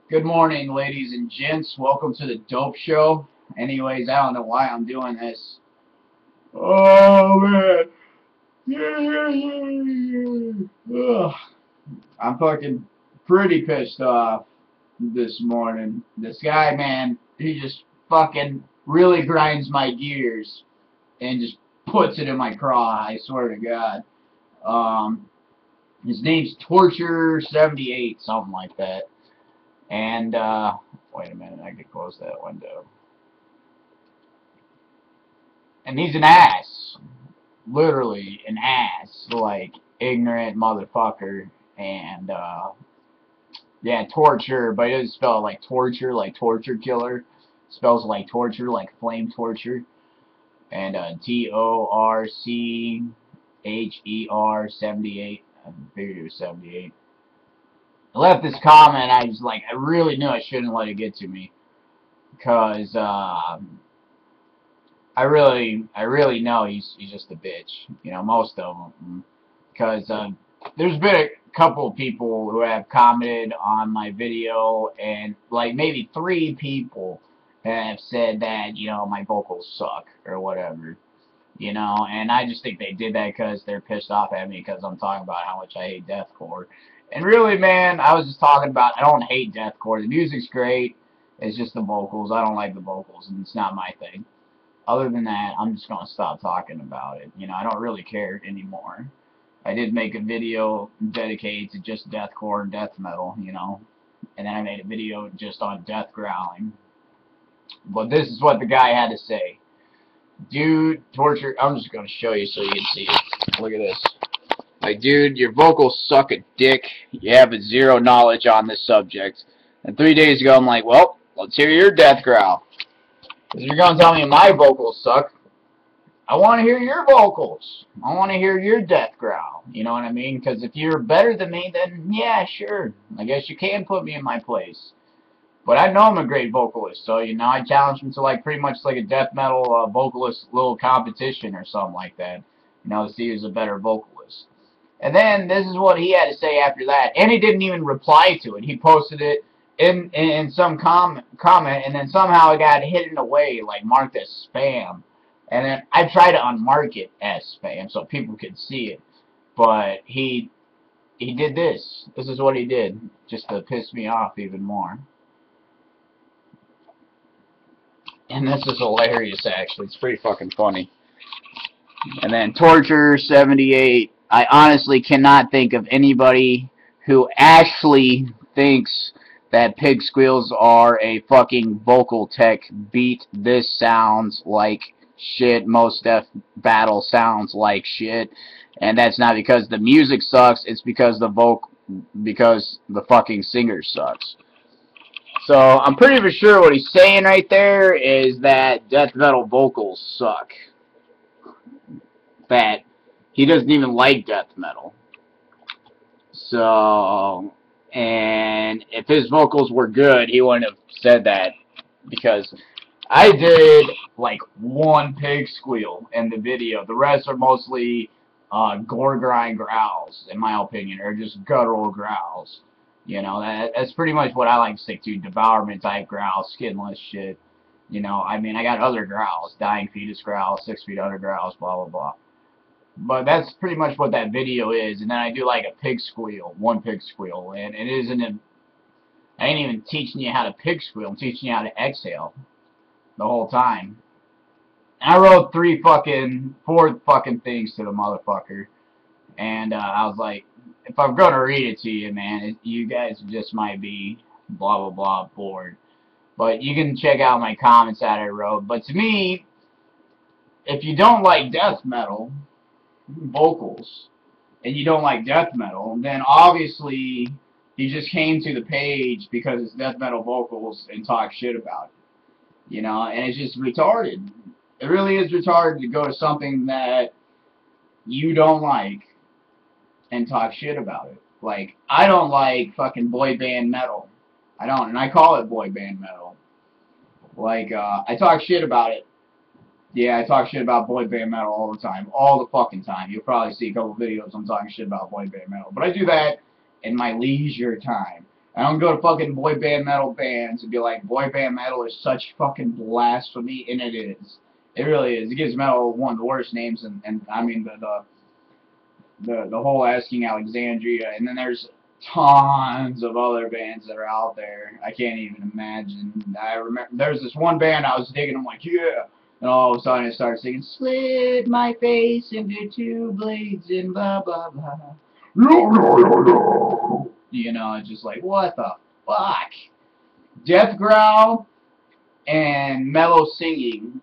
Good morning, ladies and gents. Welcome to the Dope Show. Anyways, I don't know why I'm doing this. Oh, man. Ugh. I'm fucking pretty pissed off this morning. This guy, man, he just fucking really grinds my gears and just puts it in my craw, I swear to God. His name's TOCHER78, something like that. And, wait a minute, I could close that window. And he's an ass. Literally an ass. Like, ignorant motherfucker. And, yeah, torture, but it doesn't spell like torture killer. It spells like torture, like flame torture. And, TORCHER78. I figured it was 78. I left this comment, I was like, I really knew I shouldn't let it get to me. Because, I really know he's just a bitch. You know, most of them. Because, there's been a couple of people who have commented on my video, and, like, maybe 3 people have said that, you know, my vocals suck, or whatever. You know, and I just think they did that because they're pissed off at me because I'm talking about how much I hate deathcore. And really, man, I was just talking about, I don't hate deathcore. The music's great. It's just the vocals. I don't like the vocals, and it's not my thing. Other than that, I'm just going to stop talking about it. You know, I don't really care anymore. I did make a video dedicated to just deathcore and death metal, you know. And then I made a video just on death growling. But this is what the guy had to say. Dude, torture, I'm just going to show you so you can see it. Look at this. Like, dude, your vocals suck a dick. You have zero knowledge on this subject. And 3 days ago, I'm like, well, let's hear your death growl. Because you're going to tell me my vocals suck. I want to hear your vocals. I want to hear your death growl. You know what I mean? Because if you're better than me, then yeah, sure. I guess you can put me in my place. But I know I'm a great vocalist, so, you know, I challenge him to, like, pretty much like a death metal vocalist little competition or something like that. You know, to see who's a better vocalist. And then, this is what he had to say after that. And he didn't even reply to it. He posted it in some comment, and then somehow it got hidden away, like, marked as spam. And then I tried to unmark it as spam so people could see it. But he did this. This is what he did, just to piss me off even more. And this is hilarious, actually. It's pretty fucking funny. And then TOCHER78. I honestly cannot think of anybody who actually thinks that pig squeals are a fucking vocal tech beat. This sounds like shit. Most death battle sounds like shit. And that's not because the music sucks. It's because the fucking singer sucks. So, I'm pretty sure what he's saying right there is that death metal vocals suck. That he doesn't even like death metal. So, and if his vocals were good, he wouldn't have said that. Because I did, like, 1 pig squeal in the video. The rest are mostly gore grind growls, in my opinion, or just guttural growls. You know, that's pretty much what I like to stick to. Devourment type growls, skinless shit. You know, I mean, I got other growls. Dying fetus growls, 6 feet under growls, blah, blah, blah. But that's pretty much what that video is. And then I do like a pig squeal, 1 pig squeal. And it isn't I ain't even teaching you how to pig squeal. I'm teaching you how to exhale the whole time. And I wrote 4 fucking things to the motherfucker. And I was like, if I'm going to read it to you, man, you guys just might be blah, blah, blah bored. But you can check out my comments that I wrote. But to me, if you don't like death metal vocals, and you don't like death metal, then obviously you just came to the page because it's death metal vocals and talk shit about it. You know, and it's just retarded. It really is retarded to go to something that you don't like and talk shit about it. Like, I don't like fucking boy band metal. I don't, and I call it boy band metal. Like, I talk shit about it. Yeah, I talk shit about boy band metal all the time. All the fucking time. You'll probably see a couple videos I'm talking shit about boy band metal. But I do that in my leisure time. I don't go to fucking boy band metal bands and be like, boy band metal is such fucking blasphemy, and it is. It really is. It gives metal one of the worst names, and I mean the whole Asking Alexandria, and then there's tons of other bands that are out there. I can't even imagine. I remember there's this one band I was digging. I'm like, yeah, and all of a sudden it starts singing, "Slit my face into two blades and blah blah blah." You know, it's just like, what the fuck? Death growl and mellow singing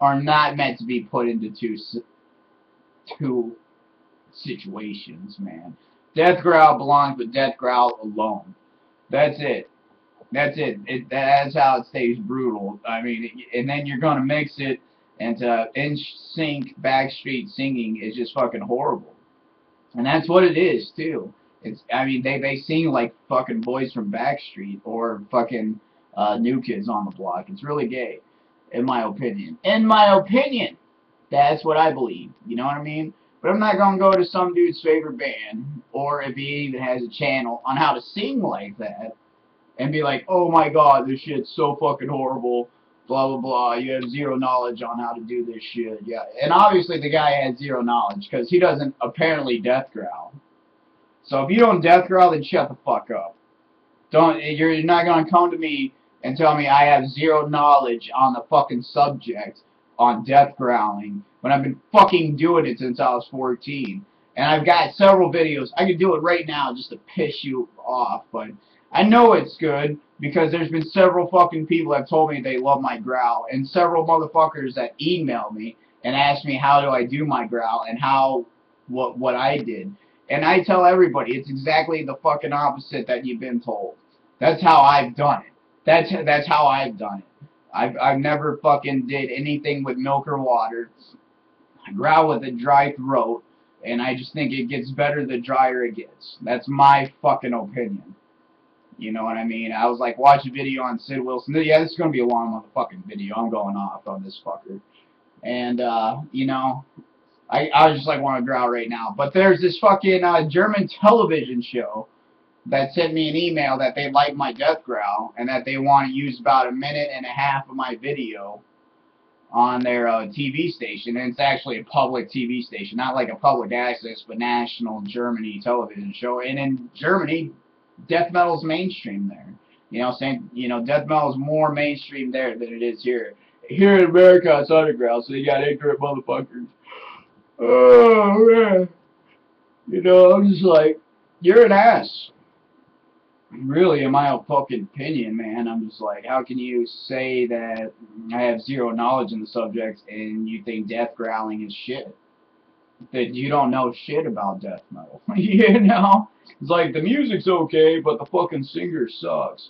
are not meant to be put into two situations, man. Death growl belongs with death growl alone. That's it. That's it. That's how it stays brutal. I mean, and then you're gonna mix it into in sync backstreet singing is just fucking horrible. And that's what it is too. It's, I mean, they sing like fucking boys from Backstreet or fucking New Kids on the Block. It's really gay, in my opinion. In my opinion, that's what I believe. You know what I mean? But I'm not gonna go to some dude's favorite band, or if he even has a channel on how to sing like that, and be like, oh my god, this shit's so fucking horrible. Blah blah blah. You have zero knowledge on how to do this shit. Yeah, and obviously the guy has zero knowledge because he doesn't apparently death growl. So if you don't death growl, then shut the fuck up. You're not gonna come to me and tell me I have zero knowledge on the fucking subject on death growling when I've been fucking doing it since I was 14. And I've got several videos. I could do it right now just to piss you off, but I know it's good because there's been several fucking people that have told me they love my growl, and several motherfuckers that email me and ask me how do I do my growl and what I did. And I tell everybody it's exactly the fucking opposite that you've been told. That's how I've done it. That's how I've done it. I've never fucking did anything with milk or water. I growl with a dry throat, and I just think it gets better the drier it gets. That's my fucking opinion. You know what I mean? I was like, watch a video on Sid Wilson. Yeah, this is going to be a long motherfucking video. I'm going off on this fucker. And, you know, I just like want to growl right now. But there's this fucking German television show that sent me an email that they like my death growl and that they want to use about 1.5 minutes of my video on their TV station. And it's actually a public TV station, not like a public access, but national Germany television show. And in Germany, death metal's mainstream there. You know, saying, you know, death metal is more mainstream there than it is here. Here in America, it's underground, so you got ignorant motherfuckers. Oh, man. You know, I'm just like, you're an ass. Really, in my fucking opinion, man, I'm just like, how can you say that I have zero knowledge in the subject and you think death growling is shit? That you don't know shit about death metal. You know? It's like, the music's okay, but the fucking singer sucks.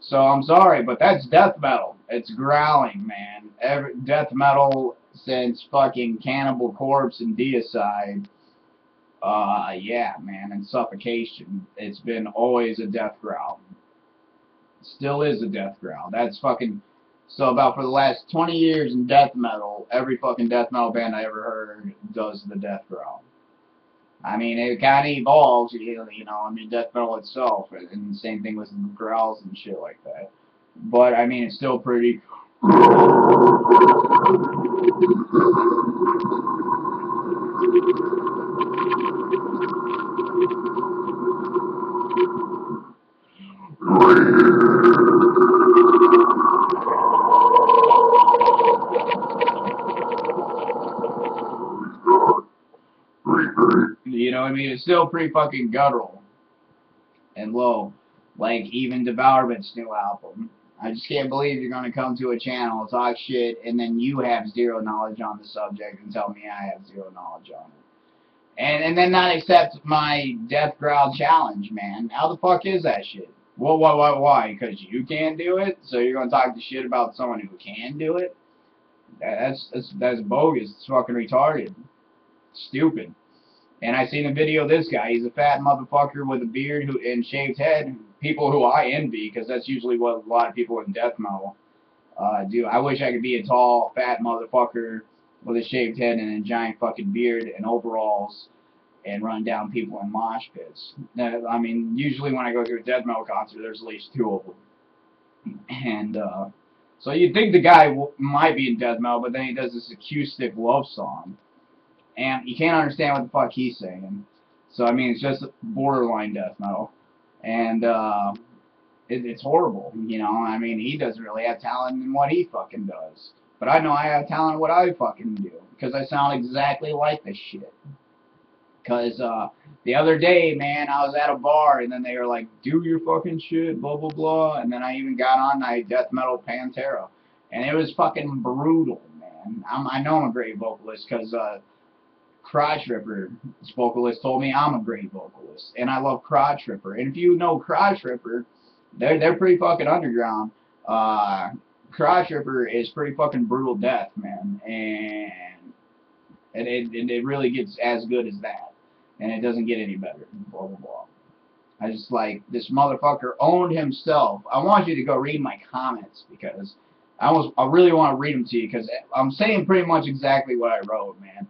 So, I'm sorry, but that's death metal. It's growling, man. Death metal since fucking Cannibal Corpse and Deicide. Yeah, man, and Suffocation. It's been always a death growl. Still is a death growl. That's fucking... So about for the last 20 years in death metal, every fucking death metal band I ever heard does the death growl. I mean, it kind of evolves, you know, I mean, death metal itself, and the same thing with growls and shit like that. But, I mean, it's still pretty... You know what I mean? It's still pretty fucking guttural and low. Like, even Devourment's new album. I just can't believe you're going to come to a channel, talk shit, and then you have zero knowledge on the subject and tell me I have zero knowledge on it. And then not accept my death growl challenge, man. How the fuck is that shit? Well, why? Because you can't do it? So you're going to talk the shit about someone who can do it? That's bogus. It's fucking retarded. Stupid. And I seen a video of this guy. He's a fat motherfucker with a beard and shaved head. People who I envy, because that's usually what a lot of people in death metal do. I wish I could be a tall, fat motherfucker with a shaved head and a giant fucking beard and overalls and run down people in mosh pits. I mean, usually when I go to a death metal concert, there's at least 2 of them. And so you'd think the guy might be in death metal, but then he does this acoustic love song, and you can't understand what the fuck he's saying. So I mean, it's just borderline death metal, and it's horrible. You know, I mean, he doesn't really have talent in what he fucking does, but I know I have talent in what I fucking do because I sound exactly like this shit. Because the other day, man, I was at a bar, and then they were like, do your fucking shit, blah, blah, blah. And then I even got on my death metal Pantera. And it was fucking brutal, man. I know I'm a great vocalist because Crotch Ripper's vocalist told me I'm a great vocalist. And I love Crotch Ripper. And if you know Crotch Ripper, they're pretty fucking underground. Crotch Ripper is pretty fucking brutal death, man. And it really gets as good as that. And it doesn't get any better. Blah, blah, blah. I just like, this motherfucker owned himself. I want you to go read my comments because I really want to read them to you because I'm saying pretty much exactly what I wrote, man.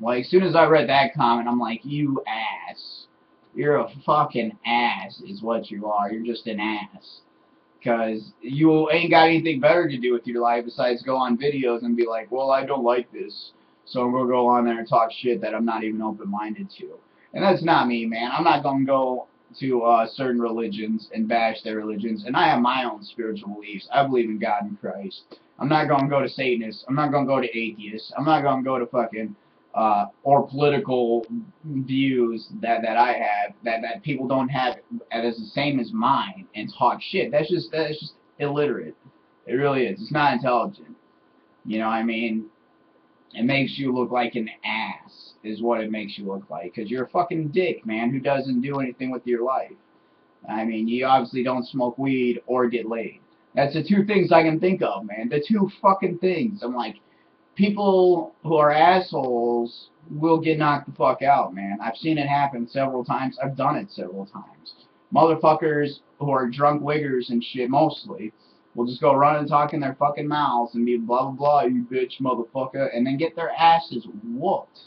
Like, as soon as I read that comment, I'm like, you ass. You're a fucking ass is what you are. You're just an ass. Because you ain't got anything better to do with your life besides go on videos and be like, well, I don't like this, so I'm going to go on there and talk shit that I'm not even open-minded to. And that's not me, man. I'm not going to go to certain religions and bash their religions. And I have my own spiritual beliefs. I believe in God and Christ. I'm not going to go to Satanists. I'm not going to go to atheists. I'm not going to go to fucking, or political views that I have, that people don't have as the same as mine and talk shit. That's just illiterate. It really is. It's not intelligent. You know what I mean? It makes you look like an ass, is what it makes you look like. Because you're a fucking dick, man, who doesn't do anything with your life. I mean, you obviously don't smoke weed or get laid. That's the 2 things I can think of, man. The 2 fucking things. I'm like, people who are assholes will get knocked the fuck out, man. I've seen it happen several times. I've done it several times. Motherfuckers who are drunk wiggers and shit, mostly, will just go run and talk in their fucking mouths and be blah, blah, blah, you bitch, motherfucker, and then get their asses whooped.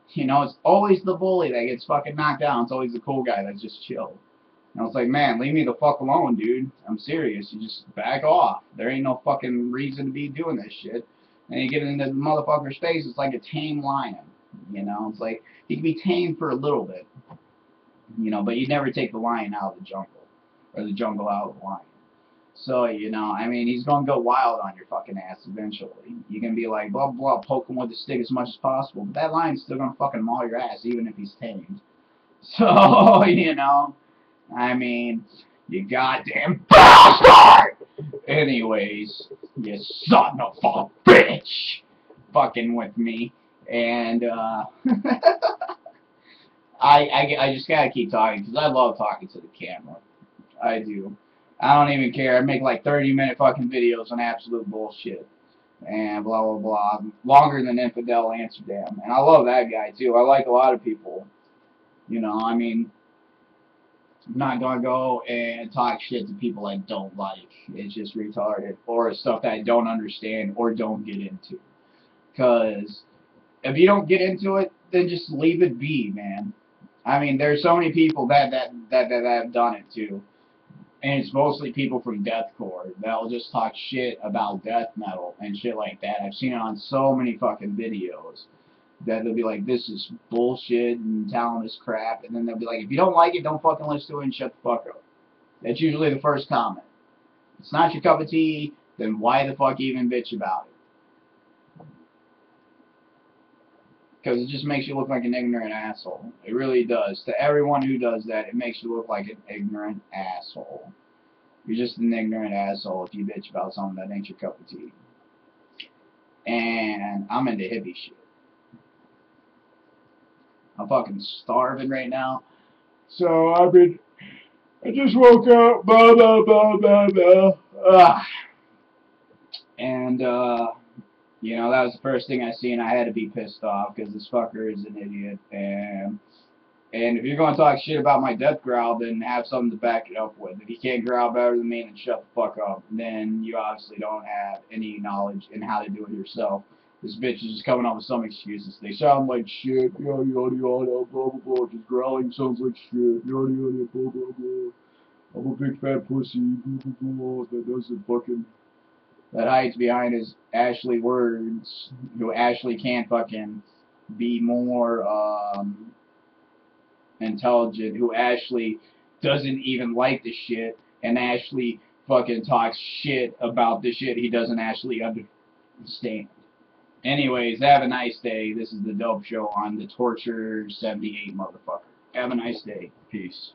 You know, it's always the bully that gets fucking knocked out. It's always the cool guy that's just chill. And it's like, man, leave me the fuck alone, dude. I'm serious. You just back off. There ain't no fucking reason to be doing this shit. And you get into the motherfucker's face, it's like a tame lion. You know, it's like, he can be tamed for a little bit. You know, but you never take the lion out of the jungle. Or the jungle out of the lion. So, you know, I mean, he's going to go wild on your fucking ass eventually. You can be like, blah, blah, poke him with the stick as much as possible. But that lion's still going to fucking maul your ass, even if he's tamed. So, you know, I mean, you goddamn bastard! Anyways, you son of a bitch! Fucking with me. And, I just gotta keep talking, because I love talking to the camera. I do. I don't even care. I make like 30-minute fucking videos on absolute bullshit. And blah, blah, blah. Longer than Infidel Amsterdam. And I love that guy, too. I like a lot of people. You know, I mean, I'm not going to go and talk shit to people I don't like. It's just retarded. Or stuff that I don't understand or don't get into. Because if you don't get into it, then just leave it be, man. I mean, there's so many people that have done it, too. And it's mostly people from deathcore that'll just talk shit about death metal and shit like that. I've seen it on so many fucking videos that they'll be like, this is bullshit and talent is crap. And then they'll be like, if you don't like it, don't fucking listen to it and shut the fuck up. That's usually the first comment. If it's not your cup of tea, then why the fuck even bitch about it? Because it just makes you look like an ignorant asshole. It really does. To everyone who does that, it makes you look like an ignorant asshole. You're just an ignorant asshole if you bitch about something that ain't your cup of tea. And I'm into hippie shit. I'm fucking starving right now. So I just woke up, blah, blah, blah, blah, blah. And, you know, that was the first thing I seen. I had to be pissed off because this fucker is an idiot. And if you're going to talk shit about my death growl, then have something to back it up with. If you can't growl better than me, then shut the fuck up. Then you obviously don't have any knowledge in how to do it yourself. This bitch is just coming up with some excuses. They sound like shit, yada yada yada, blah blah blah. Just growling sounds like shit, yada yada, blah blah blah. I'm a big fat pussy, blah blah blah. That doesn't fucking, that hides behind his Ashley words. Who Ashley can't fucking be more intelligent. Who Ashley doesn't even like the shit, and Ashley fucking talks shit about the shit he doesn't actually understand. Anyways, have a nice day. This is the Dope Show on the Torture 78 motherfucker. Have a nice day. Peace.